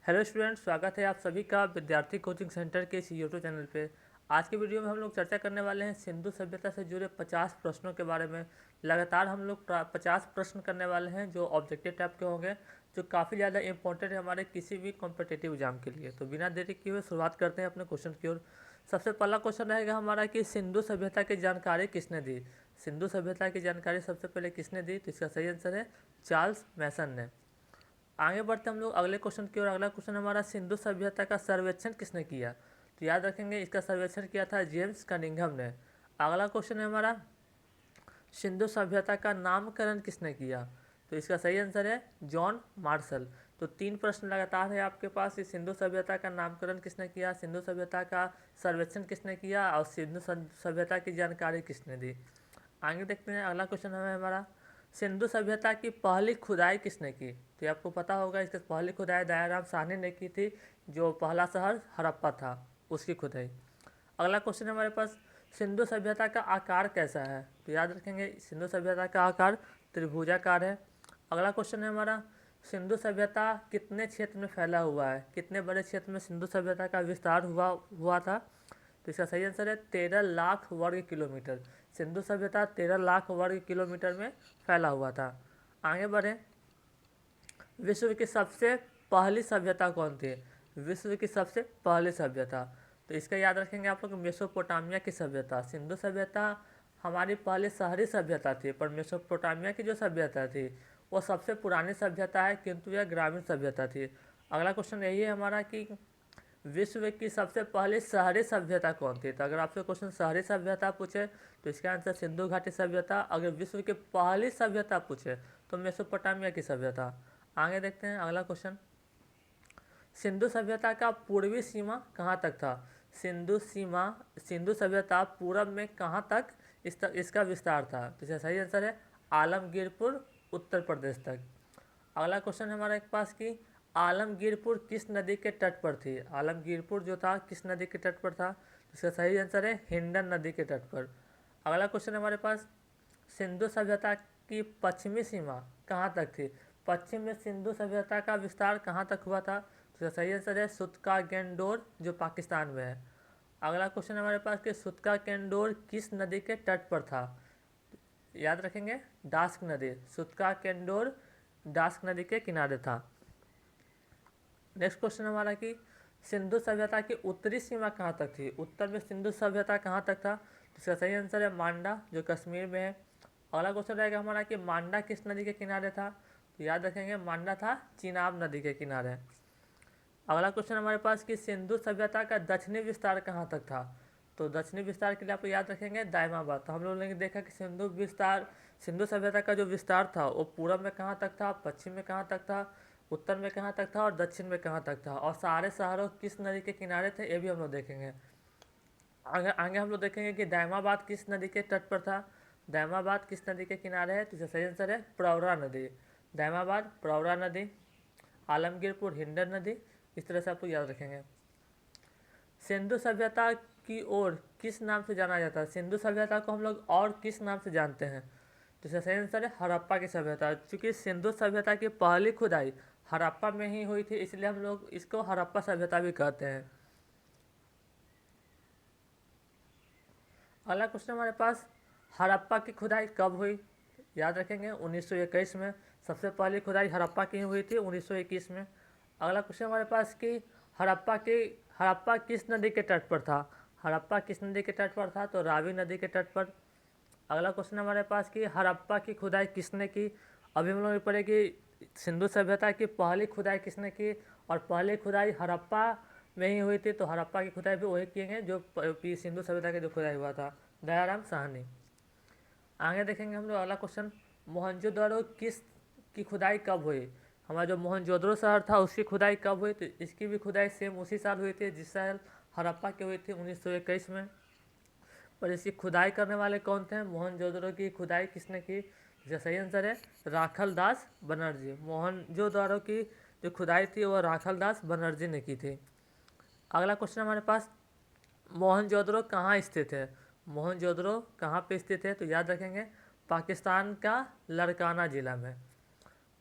Hello students, स्वागत है आप सभी का विद्यार्थी कोचिंग सेंटर के इस यूट्यूब चैनल पे। आज की वीडियो में हम लोग चर्चा करने वाले हैं सिंधु सभ्यता से जुड़े 50 प्रश्नों के बारे में। लगातार हम लोग 50 प्रश्न करने वाले हैं जो ऑब्जेक्टिव टाइप के होंगे, जो काफ़ी ज़्यादा इंपॉर्टेंट है हमारे किसी भी कॉम्पिटिटिव एग्जाम के लिए। तो बिना देरी किए हुए शुरुआत करते हैं अपने क्वेश्चन की ओर। सबसे पहला क्वेश्चन रहेगा हमारा कि सिंधु सभ्यता की जानकारी किसने दी। सिंधु सभ्यता की जानकारी सबसे पहले किसने दी, तो इसका सही आंसर है चार्ल्स मैसन ने। आगे बढ़ते हम लोग अगले क्वेश्चन की ओर। अगला क्वेश्चन हमारा सिंधु सभ्यता का सर्वेक्षण किसने किया। तो याद रखेंगे इसका सर्वेक्षण किया था जेम्स कनिंघम ने। अगला क्वेश्चन है हमारा सिंधु सभ्यता का नामकरण किसने किया। तो इसका सही आंसर है जॉन मार्शल। तो 3 प्रश्न लगातार है आपके पास कि सिंधु सभ्यता का नामकरण किसने किया, सिंधु सभ्यता का सर्वेक्षण किसने किया और सिंधु सभ्यता की जानकारी किसने दी। आगे देखते हैं अगला क्वेश्चन है हमारा सिंधु सभ्यता की पहली खुदाई किसने की। तो ये आपको पता होगा, इसकी पहली खुदाई दयाराम साहनी ने की थी, जो पहला शहर हड़प्पा था उसकी खुदाई। अगला क्वेश्चन है हमारे पास सिंधु सभ्यता का आकार कैसा है। तो याद रखेंगे सिंधु सभ्यता का आकार त्रिभुजाकार है। अगला क्वेश्चन है हमारा सिंधु सभ्यता कितने क्षेत्र में फैला हुआ है, कितने बड़े क्षेत्र में सिंधु सभ्यता का विस्तार हुआ था। तो इसका सही आंसर है 13 लाख वर्ग किलोमीटर। सिंधु सभ्यता 13 लाख वर्ग किलोमीटर में फैला हुआ था। आगे बढ़ें, विश्व की सबसे पहली सभ्यता कौन थी। विश्व की सबसे पहली सभ्यता, तो इसका याद रखेंगे आप लोग मेसोपोटामिया की सभ्यता। सिंधु सभ्यता हमारी पहली शहरी सभ्यता थी, पर मेसोपोटामिया की जो सभ्यता थी वो सबसे पुरानी सभ्यता है, किंतु यह ग्रामीण सभ्यता थी। अगला क्वेश्चन यही है हमारा कि विश्व की सबसे पहली शहरी सभ्यता कौन थी। तो अगर आपसे क्वेश्चन शहरी सभ्यता पूछे तो इसका आंसर सिंधु घाटी सभ्यता। अगर विश्व की पहली सभ्यता पूछे तो मेसोपोटामिया की सभ्यता। आगे देखते हैं अगला क्वेश्चन, सिंधु सभ्यता का पूर्वी सीमा कहाँ तक था। सिंधु सभ्यता पूरब में कहाँ तक इसका विस्तार था। तो इसका सही आंसर है आलमगीरपुर, उत्तर प्रदेश तक। अगला क्वेश्चन है हमारे पास कि आलमगीरपुर किस नदी के तट पर थी। आलमगीरपुर जो था किस नदी के तट पर था। तो इसका सही आंसर है हिंडन नदी के तट पर। अगला क्वेश्चन हमारे पास सिंधु सभ्यता की पश्चिमी सीमा कहाँ तक थी। पश्चिम में सिंधु सभ्यता का विस्तार कहाँ तक हुआ था। तो सही आंसर है सुतका गेंडोर, जो पाकिस्तान में है। अगला क्वेश्चन हमारे पास कि सुतका गेंडोर किस नदी के तट पर था। याद रखेंगे डास्क नदी। सुतका गेंडोर डास्क नदी के किनारे था। नेक्स्ट क्वेश्चन हमारा कि सिंधु सभ्यता की उत्तरी सीमा कहाँ तक थी। उत्तर में सिंधु सभ्यता कहाँ तक था। तो इसका सही आंसर है मांडा, जो कश्मीर में है। अगला क्वेश्चन रहेगा हमारा कि मांडा किस नदी के किनारे था। तो याद रखेंगे मांडा था चिनाब नदी के किनारे। अगला क्वेश्चन हमारे पास कि सिंधु सभ्यता का दक्षिणी विस्तार कहाँ तक था। तो दक्षिणी विस्तार के लिए आप याद रखेंगे दायमाबाद। तो हम लोगों ने देखा कि सिंधु सभ्यता का जो विस्तार था वो पूरब में कहाँ तक था, पश्चिम में कहाँ तक था, उत्तर में कहाँ तक था और दक्षिण में कहाँ तक था, और सारे शहरों किस नदी के किनारे थे ये भी हम लोग देखेंगे। आगे आगे हम लोग देखेंगे कि दायमाबाद किस नदी के तट पर था। दायमाबाद किस नदी के किनारे है। तो इसका सही आंसर है प्रवरा नदी। दायमाबाद प्रवरा नदी, आलमगीरपुर हिंडन नदी, इस तरह से आपको याद रखेंगे। सिंधु सभ्यता की ओर किस नाम से जाना जाता है। सिंधु सभ्यता को हम लोग और किस नाम से जानते हैं। तो इसका सही आंसर है हड़प्पा की सभ्यता। चूँकि सिंधु सभ्यता की पहली खुदाई हड़प्पा में ही हुई थी, इसलिए हम लोग इसको हड़प्पा सभ्यता भी कहते हैं। अगला क्वेश्चन हमारे पास हड़प्पा की खुदाई कब हुई। याद रखेंगे 1921 में सबसे पहली खुदाई हड़प्पा की हुई थी 1921 में। अगला क्वेश्चन हमारे पास कि हड़प्पा किस नदी के तट पर था। हड़प्पा किस नदी के तट पर था। तो रावी नदी के तट पर। अगला क्वेश्चन हमारे पास कि हड़प्पा की खुदाई किसने की। अभी हम लोग पढ़े कि सिंधु सभ्यता की पहली खुदाई किसने की, और पहली खुदाई हड़प्पा में ही हुई थी। तो हड़प्पा की खुदाई भी वही किए जो सिंधु सभ्यता की जो खुदाई हुआ था, दयाराम साहनी। आगे देखेंगे हम लोग अगला क्वेश्चन, मोहनजोदड़ो की खुदाई कब हुई। हमारा जो मोहनजोदड़ो शहर था उसकी खुदाई कब हुई। तो इसकी भी खुदाई सेम उसी साल हुई थी जिस साल हड़प्पा की हुई थी 1921 में। और इसकी खुदाई करने वाले कौन थे। मोहनजोदड़ो की खुदाई किसने की। इसका सही आंसर है राखल दास बनर्जी। मोहनजोदड़ो की जो खुदाई थी वो राखल दास बनर्जी ने की थी। अगला क्वेश्चन हमारे पास, मोहनजोदड़ो कहाँ स्थित है। मोहनजोदड़ो कहाँ पे स्थित है। तो याद रखेंगे पाकिस्तान का लड़काना ज़िला में।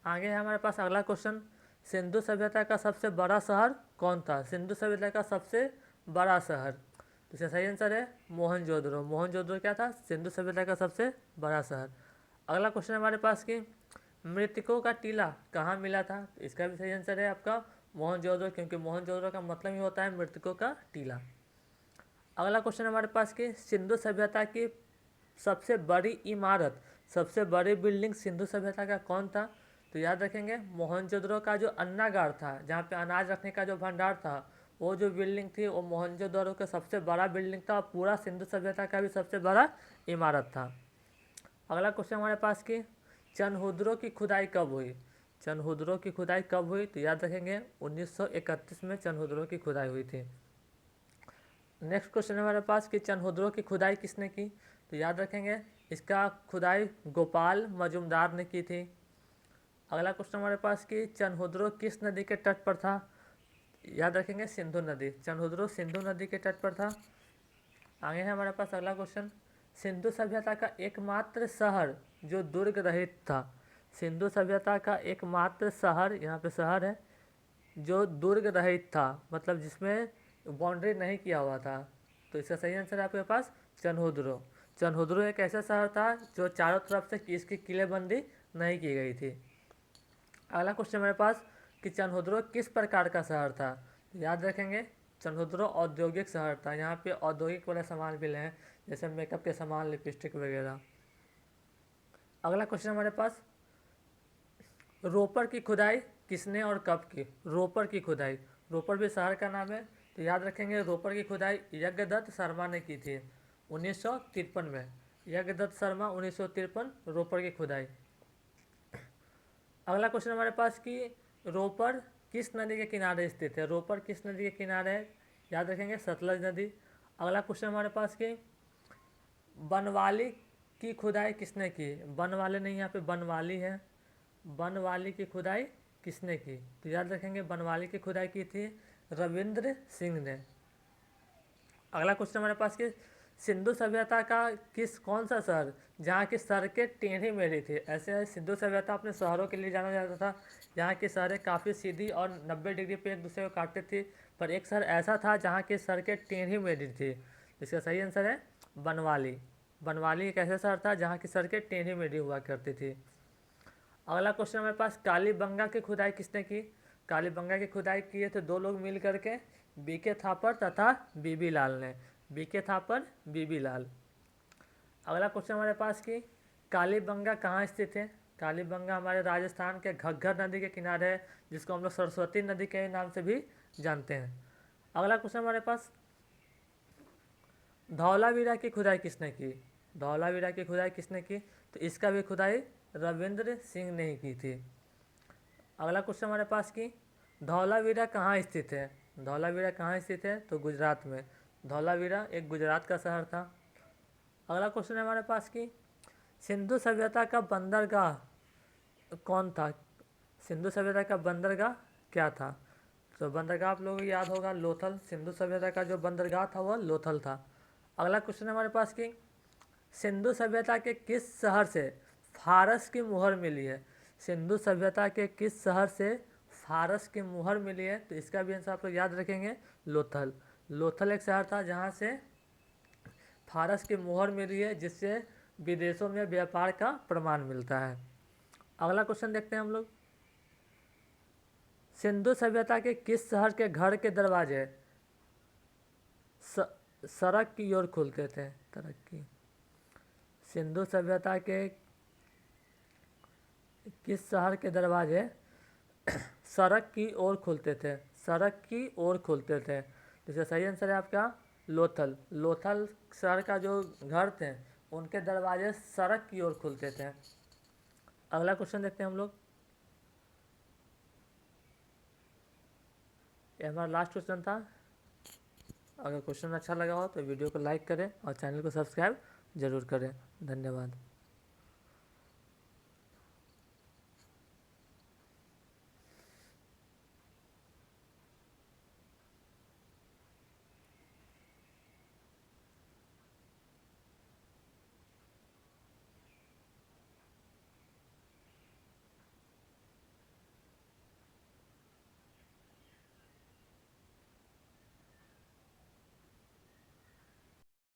आगे है हमारे पास अगला क्वेश्चन, सिंधु सभ्यता का सबसे बड़ा शहर कौन था? सिंधु सभ्यता का सबसे बड़ा शहर, तो इसका सही आंसर है मोहनजोदड़ो। मोहनजोदड़ो क्या था? सिंधु सभ्यता का सबसे बड़ा शहर। अगला क्वेश्चन हमारे पास कि मृतकों का टीला कहाँ मिला था? तो इसका भी सही आंसर है आपका मोहनजोदड़ो, क्योंकि मोहनजोदड़ो का मतलब ही होता है मृतकों का टीला। अगला क्वेश्चन हमारे पास कि सिंधु सभ्यता की सबसे बड़ी इमारत, सबसे बड़ी बिल्डिंग सिंधु सभ्यता का कौन था? तो याद रखेंगे मोहनजोदड़ो का जो अन्नागार था, जहाँ पे अनाज रखने का जो भंडार था, वो जो बिल्डिंग थी वो मोहनजोदड़ो का सबसे बड़ा बिल्डिंग था, और पूरा सिंधु सभ्यता का भी सबसे बड़ा इमारत था। अगला क्वेश्चन हमारे पास कि चनहुद्रो की खुदाई कब हुई? चनहुद्रो की खुदाई कब हुई? तो याद रखेंगे 1931 में चनहुद्रो की खुदाई हुई थी। नेक्स्ट क्वेश्चन हमारे पास कि चनहुद्रो की खुदाई किसने की? तो याद रखेंगे इसका खुदाई गोपाल मजुमदार ने की थी। अगला क्वेश्चन हमारे पास कि चनहुद्रो किस नदी के तट पर था? याद रखेंगे सिंधु नदी। चनहुद्रो सिंधु नदी के तट पर था। आगे है हमारे पास अगला क्वेश्चन, सिंधु सभ्यता का एकमात्र शहर जो दुर्ग रहित था। सिंधु सभ्यता का एकमात्र शहर, यहाँ पे शहर है, जो दुर्ग रहित था, मतलब जिसमें बाउंड्री नहीं किया हुआ था। तो इसका सही आंसर है आपके पास चनहुद्रो। चनहुद्रो एक ऐसा शहर था जो चारों तरफ से इसकी किलेबंदी नहीं की गई थी। अगला क्वेश्चन हमारे पास कि चनहुद्रो किस प्रकार का शहर था? याद रखेंगे चनहुद्रो औद्योगिक शहर था। यहाँ पे औद्योगिक वाले सामान मिले हैं, जैसे मेकअप के सामान, लिपस्टिक वगैरह। अगला क्वेश्चन हमारे पास, रोपर की खुदाई किसने और कब की? रोपर की खुदाई, रोपर भी शहर का नाम है, तो याद रखेंगे रोपर की खुदाई यज्ञदत्त शर्मा ने की थी 1953 में। यज्ञदत्त शर्मा 1953 रोपर की खुदाई। अगला क्वेश्चन हमारे पास कि रोपर किस नदी के किनारे स्थित है? रोपर किस नदी के किनारे है? याद रखेंगे सतलज नदी। अगला क्वेश्चन हमारे पास कि बनवाली की खुदाई किसने की? बनवाली नहीं, यहाँ पे बनवाली है। बनवाली की खुदाई किसने की? तो याद रखेंगे बनवाली की खुदाई की थी रविंद्र सिंह ने। अगला क्वेश्चन हमारे पास कि सिंधु सभ्यता का कौन सा शहर जहाँ की सड़कें टेढ़ी मेढ़ी थी? ऐसे सिंधु सभ्यता अपने शहरों के लिए जाना जाता था, यहाँ की सड़कें काफ़ी सीधी और 90 डिग्री पे एक दूसरे को काटती थी, पर एक शहर ऐसा था जहाँ की सड़कें टेढ़ी मेढ़ी थी। इसका सही आंसर है बनवाली। बनवाली एक ऐसा शहर था जहाँ की सड़कें टेढ़ी मेढ़ी हुआ करती थी। अगला क्वेश्चन हमारे पास, कालीबंगा की खुदाई किसने की? कालीबंगा की खुदाई किए थे दो लोग मिल करके, बीके थापर तथा बीबी लाल ने। बीके थापर, बीबी लाल। अगला क्वेश्चन हमारे पास कि कालीबंगा कहाँ स्थित है? कालीबंगा हमारे राजस्थान के घग्गर नदी के किनारे है, जिसको हम लोग सरस्वती नदी के नाम से भी जानते हैं। अगला क्वेश्चन हमारे पास, धौलावीरा की खुदाई किसने की? धौलावीरा की खुदाई किसने की? तो इसका भी खुदाई रविंद्र सिंह ने ही की थी। अगला क्वेश्चन हमारे पास कि धौलावीरा कहाँ स्थित है? धौलावीरा कहाँ स्थित है? तो गुजरात में। धौलावीरा एक गुजरात का शहर था। अगला क्वेश्चन है हमारे पास कि सिंधु सभ्यता का बंदरगाह कौन था? सिंधु सभ्यता का बंदरगाह क्या था? तो बंदरगाह आप लोगों को याद होगा लोथल। सिंधु सभ्यता का जो बंदरगाह था वह लोथल था। अगला क्वेश्चन है हमारे पास कि सिंधु सभ्यता के किस शहर से फारस की मुहर मिली है? सिंधु सभ्यता के किस शहर से फारस की मुहर मिली है? तो इसका भी आंसर आप लोग याद रखेंगे लोथल। लोथल एक शहर था जहाँ से फारस की मुहर मिली है, जिससे विदेशों में व्यापार का प्रमाण मिलता है। अगला क्वेश्चन देखते हैं हम लोग, सिंधु सभ्यता के किस शहर के घर के दरवाजे सड़क की ओर खुलते थे? तरक्की। सिंधु सभ्यता के किस शहर के दरवाजे सड़क की ओर खुलते थे? सड़क की ओर खुलते थे। तो इसका सही आंसर है आपका लोथल। लोथल शहर का जो घर थे उनके दरवाजे सड़क की ओर खुलते थे। अगला क्वेश्चन देखते हैं हम लोग, ये हमारा लास्ट क्वेश्चन था। अगर क्वेश्चन अच्छा लगा हो तो वीडियो को लाइक करें और चैनल को सब्सक्राइब जरूर करें। धन्यवाद।